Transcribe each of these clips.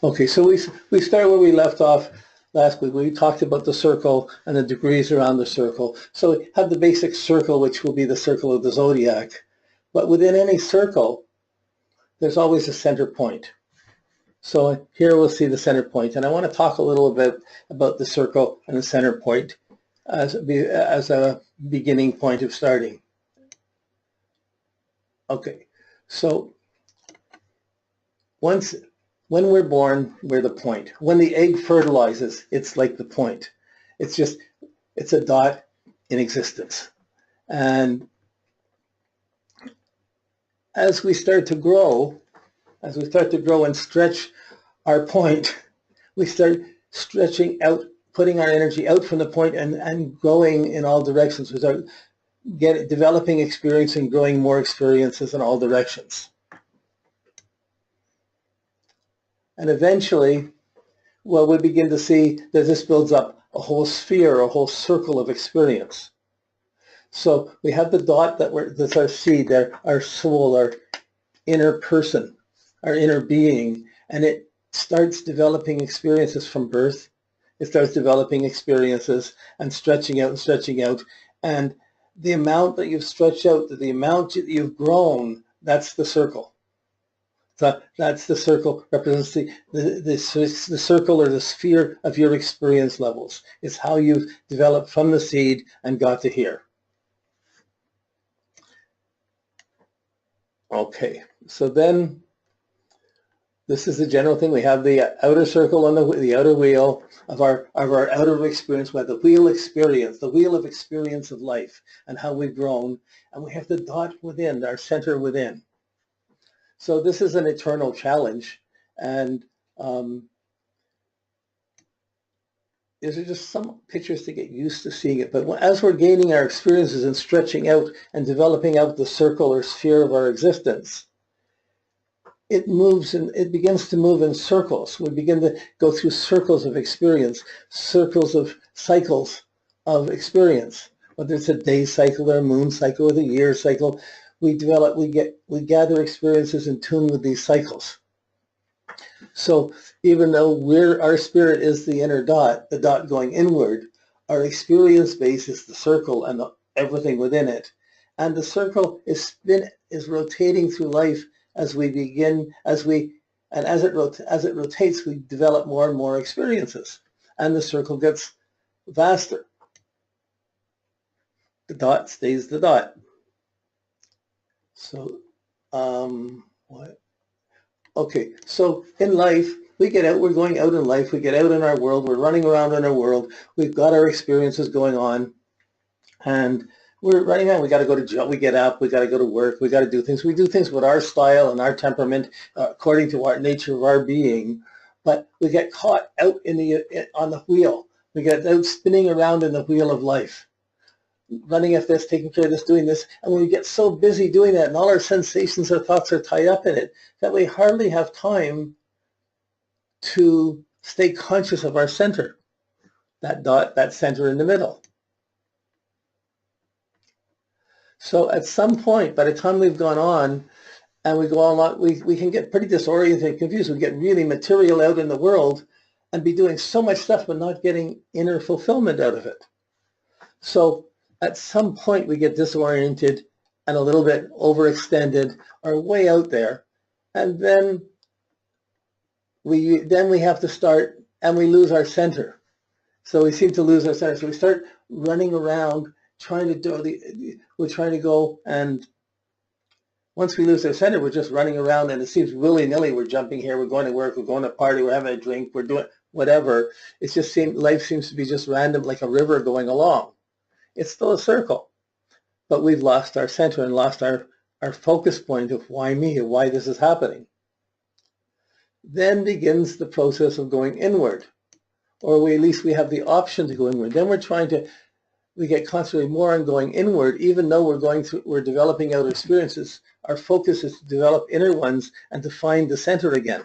Okay, so we start where we left off last week. We talked about the circle and the degrees around the circle. So we have the basic circle, which will be the circle of the zodiac. But within any circle, there's always a center point. So here we'll see the center point. And I want to talk a little bit about the circle and the center point as a beginning point of starting. Okay, so when we're born, we're the point. When the egg fertilizes, it's like the point. It's a dot in existence. And as we start to grow and stretch our point, we start stretching out, putting our energy out from the point and growing in all directions. We start developing experience and growing more experiences in all directions. And eventually, well, we begin to see that this builds up a whole sphere, a whole circle of experience. So we have the dot that's our seed, our soul, our inner person, our inner being, and it starts developing experiences from birth. It starts developing experiences and stretching out and stretching out. And the amount that you've stretched out, the amount that you've grown, that's the circle. So that's the circle, represents the circle or the sphere of your experience levels. It's how you've developed from the seed and got to here. Okay, so then this is the general thing. We have the outer circle on the outer wheel of our outer experience. We have the wheel experience, the wheel of experience of life and how we've grown. And we have the dot within, our center within. So this is an eternal challenge, and these are just some pictures to get used to seeing it. But as we're gaining our experiences and stretching out and developing out the circle or sphere of our existence, it moves and it begins to move in circles. We begin to go through circles of experience, circles of cycles of experience, whether it's a day cycle or a moon cycle or the year cycle. We gather experiences in tune with these cycles. So even though our spirit is the inner dot, the dot going inward, our experience base is the circle and everything within it. And the circle is rotating through life as it rotates, we develop more and more experiences, and the circle gets vaster. The dot stays the dot. So, what? Okay, so in life, we get out, we're going out in life, we get out in our world, we're running around in our world, we've got our experiences going on, and we're running around. We got to go to job, we get up, we got to go to work, we got to do things. We do things with our style and our temperament according to our nature of our being, but we get caught out on the wheel. We get out spinning around in the wheel of life, running at this, taking care of this, doing this, and we get so busy doing that, and all our sensations or thoughts are tied up in it, that we hardly have time to stay conscious of our center, that dot, that center in the middle. So at some point, by the time we've gone on, and we go on, we can get pretty disoriented and confused. We get really material out in the world and be doing so much stuff, but not getting inner fulfillment out of it. So at some point we get disoriented and a little bit overextended or way out there, and then we have to start, and we lose our center. So we seem to lose our center. So we start running around trying to go, and once we lose our center, we're just running around, and it seems willy-nilly. We're jumping here, we're going to work, we're going to party, we're having a drink, we're doing whatever. It just life seems to be just random, like a river going along. It's still a circle, but we've lost our center and lost our focus point of why me, and why this is happening. Then begins the process of going inward, or at least we have the option to go inward. Then we get concentrated more on going inward, even though we're developing outer experiences. Our focus is to develop inner ones and to find the center again.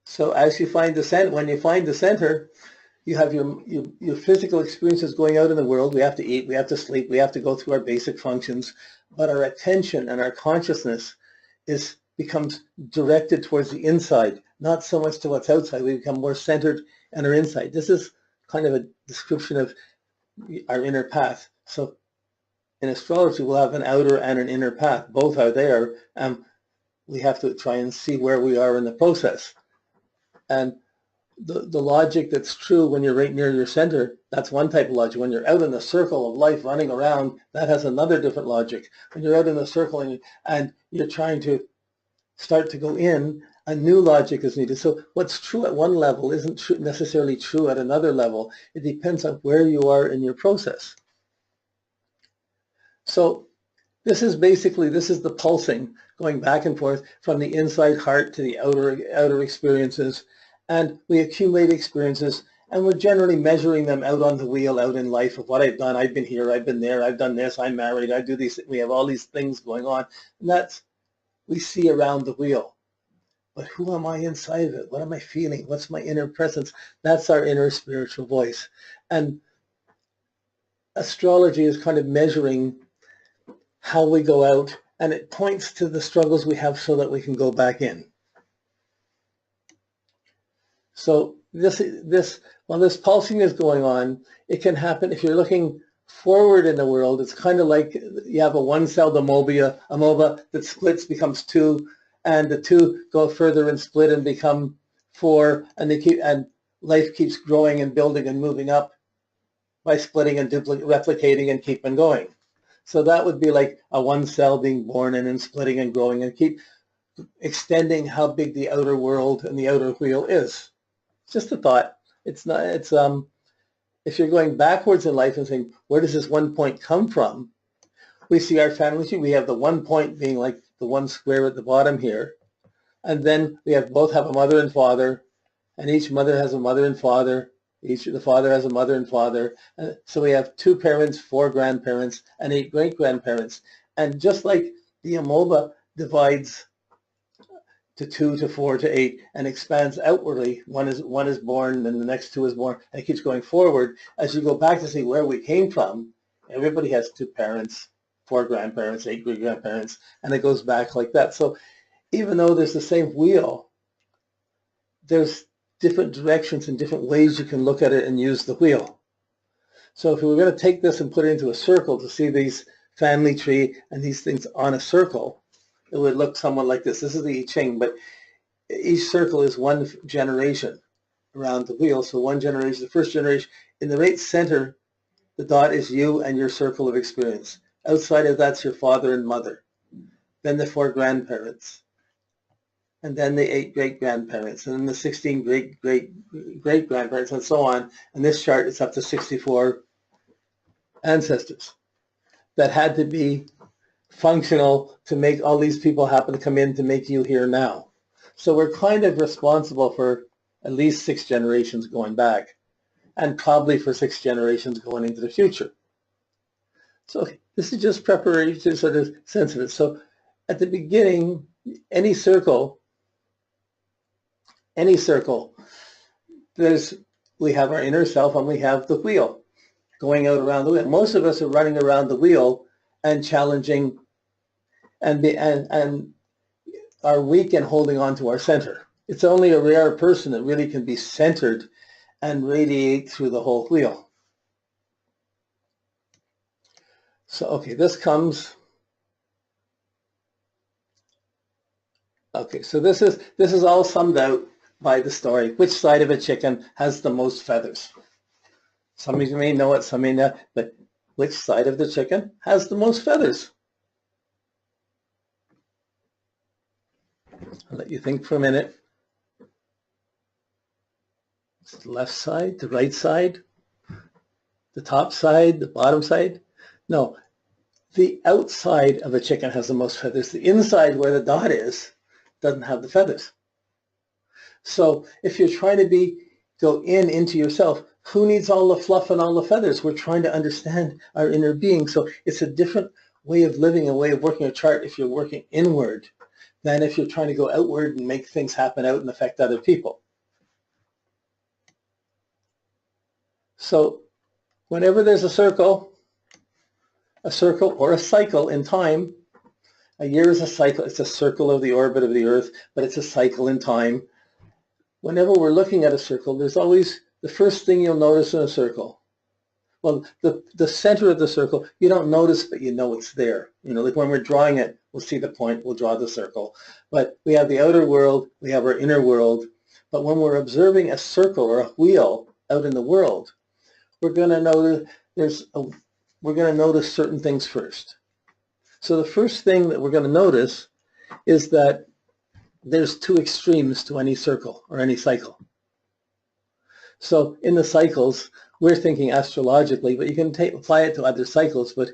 So as you find the center, when you find the center, You have your physical experiences going out in the world. We have to eat, we have to sleep, we have to go through our basic functions, but our attention and our consciousness becomes directed towards the inside, not so much to what's outside. We become more centered in our inside. This is kind of a description of our inner path. So in astrology, we'll have an outer and an inner path. Both are there. We have to try and see where we are in the process. And the logic that's true when you're right near your center, that's one type of logic. When you're out in the circle of life running around, that has another different logic. When you're out in the circle and you're trying to start to go in, a new logic is needed. So what's true at one level isn't necessarily true at another level. It depends on where you are in your process. So this is the pulsing going back and forth from the inside heart to the outer experiences. And we accumulate experiences, and we're generally measuring them out on the wheel, out in life of what I've done. I've been here, I've been there, I've done this, I'm married, I do these. We have all these things going on, and that's we see around the wheel. But who am I inside of it? What am I feeling? What's my inner presence? That's our inner spiritual voice. And astrology is kind of measuring how we go out, and it points to the struggles we have so that we can go back in. So while this pulsing is going on, it can happen if you're looking forward in the world. It's kind of like you have a one-celled amoeba that splits, becomes two, and the two go further and split and become four, and life keeps growing and building and moving up by splitting and replicating and keeping going. So that would be like a one cell being born and then splitting and growing and keep extending how big the outer world and the outer wheel is. It's just a thought. It's not. It's if you're going backwards in life and saying, where does this one point come from? We see our family tree. We have the one point being like the one square at the bottom here, and then we both have a mother and father, and each mother has a mother and father. The father has a mother and father. So we have 2 parents, 4 grandparents, and 8 great-grandparents. And just like the amoeba divides to 2 to 4 to 8 and expands outwardly, one is born, then the next 2 is born, and it keeps going forward. As you go back to see where we came from, everybody has 2 parents, 4 grandparents, 8 great-grandparents, and it goes back like that. So even though there's the same wheel, there's different directions and different ways you can look at it and use the wheel. So if we were going to take this and put it into a circle to see these family tree and these things on a circle, it would look somewhat like this. This is the I Ching, but each circle is one generation around the wheel. So one generation, the first generation, in the right center, the dot is you and your circle of experience. Outside of that's your father and mother. Then the 4 grandparents. And then the 8 great-grandparents, and then the 16 great-grandparents, and so on. And this chart is up to 64 ancestors that had to be functional to make all these people happen to come in to make you here now. So we're kind of responsible for at least 6 generations going back, and probably for 6 generations going into the future. So this is just preparation, sort of sense of it. So at the beginning, any circle, we have our inner self and we have the wheel going out around the wheel. Most of us are running around the wheel and challenging and are weak and holding on to our center. It's only a rare person that really can be centered and radiate through the whole wheel. So, okay, this comes. Okay, so this is all summed out by the story. Which side of a chicken has the most feathers? Some of you may know it, some may not, but which side of the chicken has the most feathers? I'll let you think for a minute. It's the left side, the right side, the top side, the bottom side? No, the outside of a chicken has the most feathers. The inside, where the dot is, doesn't have the feathers. So if you're trying to go into yourself, who needs all the fluff and all the feathers? We're trying to understand our inner being. So it's a different way of living, a way of working a chart if you're working inward than if you're trying to go outward and make things happen out and affect other people. So whenever there's a circle or a cycle in time, a year is a cycle, it's a circle of the orbit of the Earth, but it's a cycle in time. Whenever we're looking at a circle, there's always the first thing you'll notice in a circle. Well, the center of the circle, you don't notice, but you know it's there. You know, like when we're drawing it, we'll see the point, we'll draw the circle. But we have the outer world, we have our inner world. But when we're observing a circle or a wheel out in the world, we're going to notice certain things first. So the first thing that we're going to notice is that there's two extremes to any circle or any cycle. So in the cycles, we're thinking astrologically, but you can apply it to other cycles. But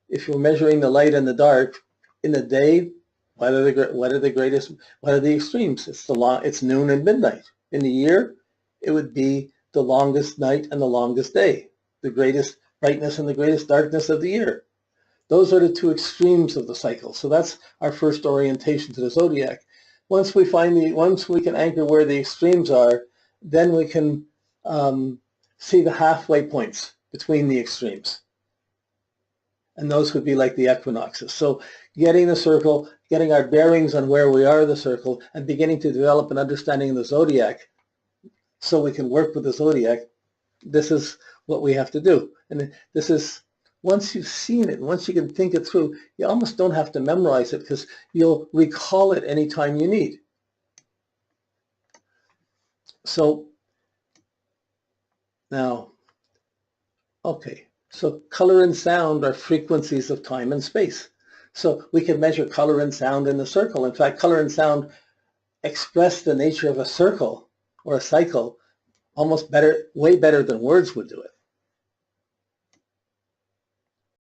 if you're measuring the light and the dark, in the day, what are the extremes? It's noon and midnight. In the year, it would be the longest night and the longest day, the greatest brightness and the greatest darkness of the year. Those are the two extremes of the cycle. So that's our first orientation to the zodiac. Once we can anchor where the extremes are, then we can see the halfway points between the extremes. And those would be like the equinoxes. So getting the circle, getting our bearings on where we are in the circle, and beginning to develop an understanding of the zodiac so we can work with the zodiac, this is what we have to do. And this is, once you've seen it, once you can think it through, you almost don't have to memorize it because you'll recall it anytime you need. So now, okay, so color and sound are frequencies of time and space. So we can measure color and sound in the circle. In fact, color and sound express the nature of a circle or a cycle almost better, way better than words would do it.